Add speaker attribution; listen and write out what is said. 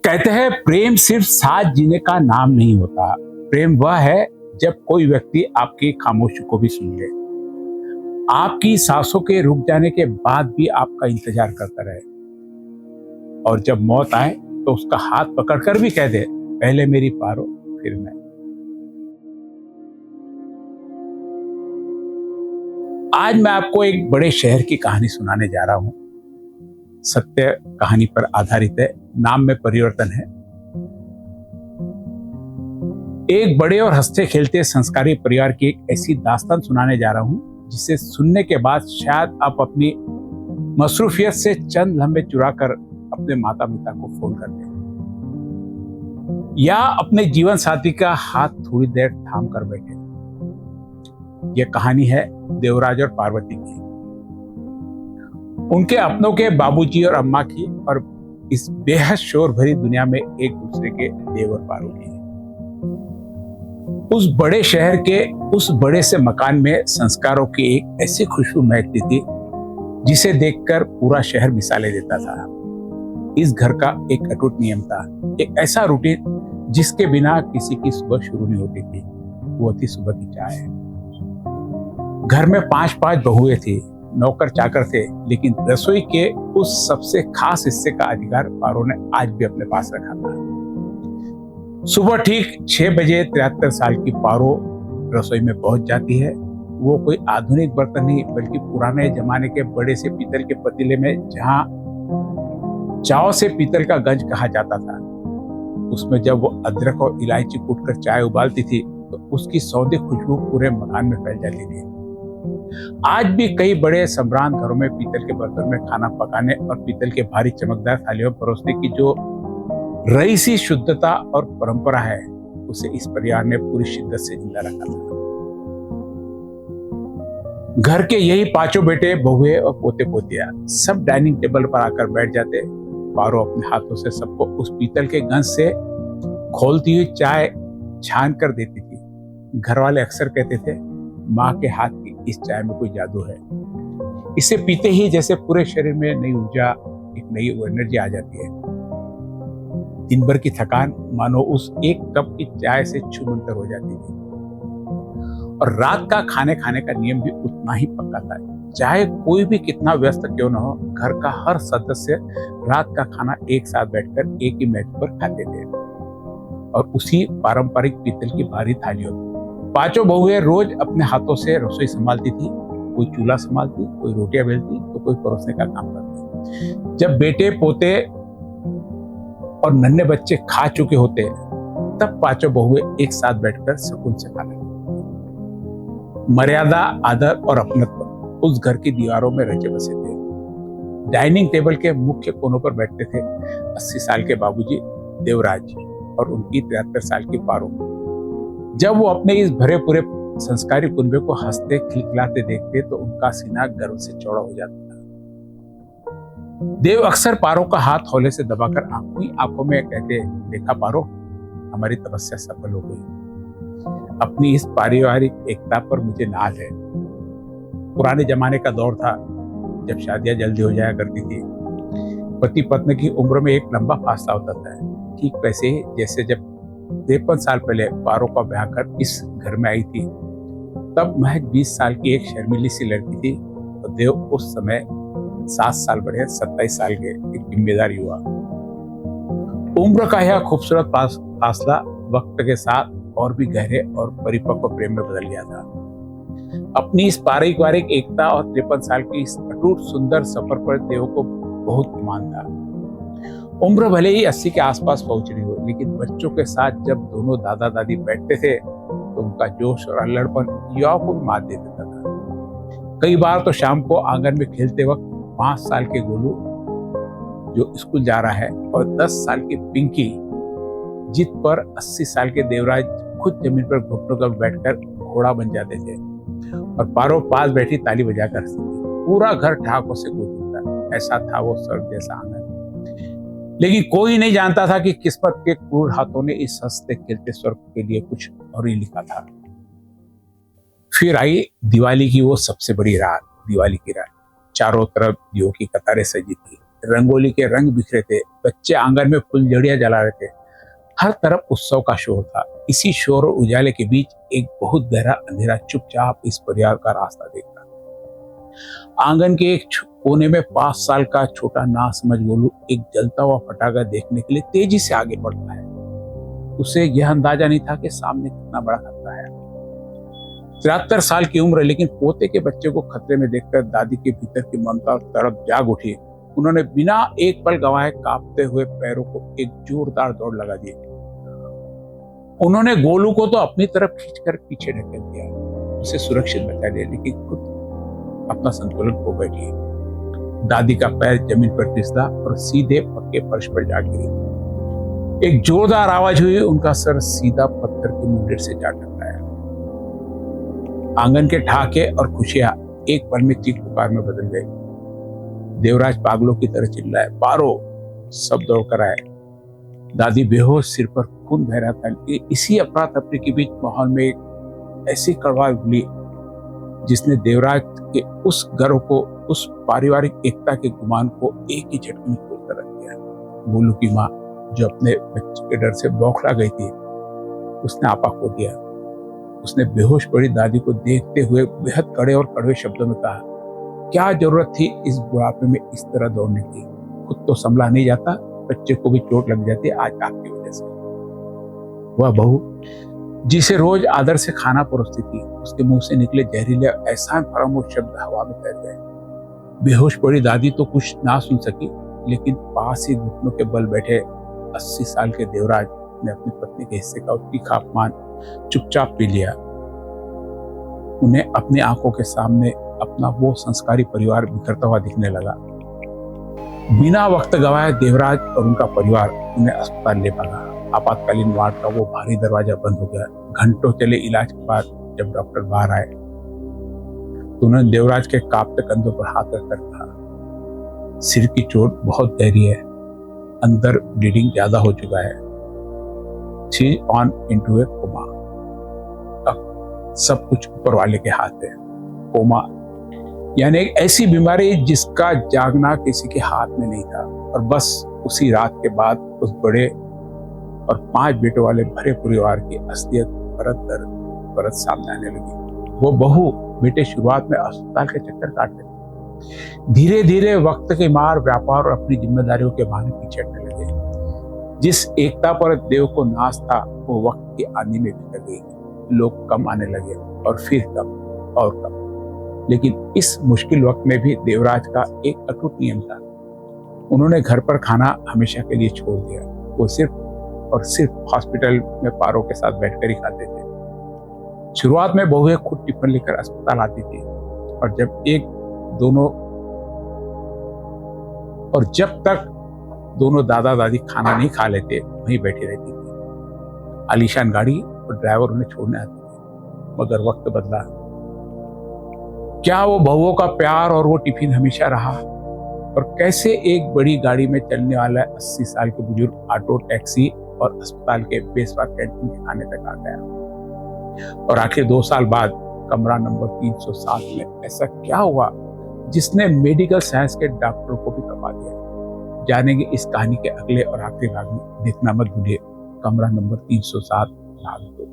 Speaker 1: कहते हैं प्रेम सिर्फ साथ जीने का नाम नहीं होता। प्रेम वह है जब कोई व्यक्ति आपकी खामोशी को भी सुन ले, आपकी सांसों के रुक जाने के बाद भी आपका इंतजार करता रहे, और जब मौत आए तो उसका हाथ पकड़कर भी कह दे, पहले मेरी पारो फिर मैं। आज मैं आपको एक बड़े शहर की कहानी सुनाने जा रहा हूं। सत्य कहानी पर आधारित है, नाम में परिवर्तन है। एक बड़े और हंसते खेलते संस्कारी परिवार की एक ऐसी दास्तान सुनाने जा रहा हूं जिसे सुनने के बाद शायद आप अपनी मसरूफियत से चंद लम्हे चुरा कर अपने माता पिता को फोन कर दें, या अपने जीवन साथी का हाथ थोड़ी देर थाम कर बैठे। यह कहानी है देवराज और पार्वती की, उनके अपनों के बाबूजी और अम्मा की, और इस बेहद शोर भरी दुनिया में एक दूसरे के देव और पारों की। उस बड़े शहर के उस बड़े से मकान में संस्कारों की एक ऐसी खुशबू महकती थी जिसे देखकर पूरा शहर मिसाले देता था। इस घर का एक अटूट नियम था, एक ऐसा रूटीन जिसके बिना किसी की सुबह शुरू नहीं होती थी। वो थी सुबह की चाय। घर में 5-5 बहुएं थी, नौकर चाकर थे, लेकिन रसोई के उस सबसे खास हिस्से का अधिकार पारो ने आज भी अपने पास रखा था। सुबह ठीक 6 बजे 73 साल की पारो रसोई में पहुंच जाती है। वो कोई आधुनिक बर्तन नहीं, बल्कि पुराने जमाने के बड़े से पीतल के पतीले में, जहां चाव से पीतल का गंज कहा जाता था, उसमें जब वो अदरक और इलायची कूटकर चाय उबालती थी तो उसकी सौंधी खुशबू पूरे मकान में फैल जाती थी। आज भी कई बड़े सम्रांत घरों में पीतल के बर्तन में खाना पकाने और पीतल के भारी चमकदार थालियों में परोसने की जो रईसी शुद्धता और परंपरा है, उसे इस परिवार ने पूरी शिद्दत से जिंदा रखा था। घर के यही 5 बेटे, बहुए और पोते पोतियां सब डाइनिंग टेबल पर आकर बैठ जाते। पारो अपने हाथों से सबको उस पीतल के गंज से खोलती हुई चाय छान कर देती थी। घर वाले अक्सर कहते थे, माँ के हाथ की इस चाय में कोई जादू है। इसे पीते ही जैसे पूरे शरीर में नई ऊर्जा, एक नई एनर्जी आ जाती है। दिन भर की थकान मानो उस एक कप की चाय से छूमंतर हो जाती थी। और रात का खाने का नियम भी उतना ही पक्का था। चाहे कोई भी कितना व्यस्त क्यों न हो, घर का हर सदस्य रात का खाना एक साथ बैठकर एक ही मेज पर खाते थे, और उसी पारंपरिक पीतल की भारी थालियों में। 5 बहुएं रोज अपने हाथों से रसोई संभालती थी। कोई चूल्हा संभालती, कोई रोटियां बेलती, तो कोई परोसने का काम करती। जब बेटे, पोते और नन्हे बच्चे खा चुके होते, तब 5 बहुएं एक साथ बैठकर सुकून से खाना। मर्यादा, आदर और अपनत्व उस घर की दीवारों में रचे बसे थे। डाइनिंग टेबल के मुख्य कोनों पर बैठते थे 80 साल के बाबूजी देवराज और उनकी 73 साल की पारो। जब वो अपने इस भरे पूरे संस्कारी कुनबे को हंसते खिलखिलाते देखते तो उनका सीना गर्व से चौड़ा हो जाता था। देव अक्सर पारो का हाथ हौले से दबाकर आंखों में कहते, देखा पारो, हमारी तपस्या सफल हो गई। अपनी इस पारिवारिक एकता पर मुझे नाज है। पुराने जमाने का दौर था जब शादियां जल्दी हो जाया करती थी। पति पत्नी की उम्र में एक लंबा फासला होता था। ठीक वैसे ही जैसे जब 53 साल पहले पारो का ब्याह कर इस घर में आई थी, तब महज 20 साल की एक शर्मीली सी लड़की थी, और देव उस समय 7 साल बड़े 27 साल के एक जिम्मेदार युवा। उम्र का यह खूबसूरत फासला वक्त के साथ और भी गहरे और परिपक्व प्रेम में बदल गया था। अपनी इस पारिवारिक एकता और 53 साल की इस अटूट सुंदर सफर पर देव को बहुत ईमान था। उम्र भले ही 80 के आसपास पहुंच रही हो, लेकिन बच्चों के साथ जब दोनों दादा दादी बैठते थे तो उनका जोश और अल्लड़पन युवाओं को भी मात दे देता था। कई बार तो शाम को आंगन में खेलते वक्त 5 साल के गोलू जो स्कूल जा रहा है और 10 साल की पिंकी जिद पर 80 साल के देवराज खुद जमीन पर घुटनों पर बैठकर घोड़ा बन जाते थे, और पारो पास बैठी ताली बजाकर हंसती थी। पूरा घर ठहाकों से गूंज उठता। ऐसा था वो स्वर्ग जैसा आंगन। लेकिन कोई नहीं जानता था कि किस्मत के क्रूर हाथों ने इस हंसते खेलते स्वर्ग के लिए कुछ और ही लिखा था। फिर आई दिवाली की वो सबसे बड़ी रात, दिवाली की रात। चारों तरफ दियों की कतारें सजी थी। रंगोली के रंग बिखरे थे, बच्चे आंगन में फुलझड़ियां जला रहे थे। हर तरफ उत्सव का शोर था। इसी शोर और उजाले के बीच एक बहुत गहरा अंधेरा चुपचाप इस परिवार का रास्ता देख रहा था। आंगन के एक कोने में 5 साल का छोटा नासमझ गोलू एक जलता हुआ पटाखा देखने के लिए तेजी से आगे बढ़ता है। उसे यह अंदाजा नहीं था कि सामने कितना बड़ा खतरा है। 73 साल की उम्र, लेकिन पोते के बच्चे को खतरे में देखकर दादी के भीतर की ममता और तड़प जाग उठी। उन्होंने बिना एक पल गवाए कांपते हुए पैरों को एक जोरदार दौड़ लगा दी। उन्होंने गोलू को तो अपनी तरफ खींचकर पीछे ढकेल दिया, उसे सुरक्षित बचा लिया, लेकिन खुद अपना संतुलन खो बैठी। दादी का पैर जमीन पर फिसला और सीधे पक्के फर्श पर जा गिरी। एक जोरदार आवाज हुई, उनका सर सीधा पत्थर के मुंडेर से जा टकराया। आंगन के ठहाके और खुशियां एक पल में चीख पुकार में बदल गए। देवराज पागलों की तरह चिल्लाए, पारो! सब दौड़कर आए। दादी बेहोश, सिर पर खून बह रहा था। इसी अफरा तफरी के बीच माहौल में एक ऐसी कड़वाहट उगली जिसने देवराज के उस गर्व को, उस पारिवारिक एकता के गुमान को एक ही झटके में तोड़कर रख दिया। गोलू की माँ, जो अपने बच्चे के डर से बौखला गई थी, उसने आपा खो दिया। उसने बेहोश पड़ी दादी को देखते हुए बेहद कड़े और कड़वे शब्दों में कहा, क्या जरूरत थी इस बुढ़ापे में इस तरह दौड़ने की? खुद तो संभला नहीं जाता, बच्चे को भी चोट लग जाती आज आपकी वजह से। वह बहू जिसे रोज आदर से खाना परोसती थी, उसके मुंह से निकले जहरीले एहसान फरामोश शब्द हवा में तैर गए। बेहोश पड़ी दादी तो कुछ ना सुन सकी, लेकिन पास ही घुटनों के बल बैठे 80 साल के देवराज ने अपनी पत्नी के हिस्से का तीखा अपमान चुपचाप पी लिया। उन्हें अपनी आंखों के सामने अपना वो संस्कारी परिवार बिखरता हुआ दिखने लगा। बिना वक्त गवाए देवराज और उनका परिवार उन्हें अस्पताल ले भागा। आपातकालीन वार्ड का वो भारी दरवाजा बंद हो गया। घंटों चले इलाज के बाद जब डॉक्टर बाहर आए तो उन्होंने देवराज के कांपते कंधों पर हाथ रखकर कहा, सिर की चोट बहुत गहरी है, अंदर ब्लीडिंग ज्यादा हो चुका है, she on into a coma. अब सब कुछ ऊपर वाले के हाथ है। कोमा यानी एक ऐसी बीमारी जिसका जागना किसी के हाथ में नहीं था। और बस उसी रात के बाद उस बड़े और 5 बेटों वाले भरे परिवार की असलियत परत दर परत सामने आने लगी। वो बहू बेटे शुरुआत में अस्पताल के चक्कर काटते थे, धीरे धीरे वक्त के मार, व्यापार और अपनी जिम्मेदारियों के बहाने पीछे हटने लगे। जिस एकता पर देव को नाज था, वो वक्त की आंधी में बिखर गई। लोग कम आने लगे और फिर कम और कम। लेकिन इस मुश्किल वक्त में भी देवराज का एक अटूट नियम था। उन्होंने घर पर खाना हमेशा के लिए छोड़ दिया। वो सिर्फ और सिर्फ हॉस्पिटल में पारों के साथ बैठकर ही खाते थे। शुरुआत में बहुएं खुद टिफिन लेकर अस्पताल आती थी और जब तक दोनों दादा दादी खाना नहीं खा लेते वहीं बैठी रहती थी। आलीशान गाड़ी और ड्राइवर उन्हें छोड़ने आते थे। मगर वक्त बदला। क्या वो बहुओं का प्यार और वो टिफिन हमेशा रहा? और कैसे एक बड़ी गाड़ी में चलने वाला 80 साल के बुजुर्ग ऑटो, टैक्सी और अस्पताल के बेसवार कैंटीन के खाने तक आ गया? और आखिर 2 साल बाद कमरा नंबर 307 में ऐसा क्या हुआ जिसने मेडिकल साइंस के डॉक्टरों को भी कमा दिया? जानेंगे इस कहानी के अगले और आखिरी भाग में। देखना मत भूलिए कमरा नंबर 307 भाग 2।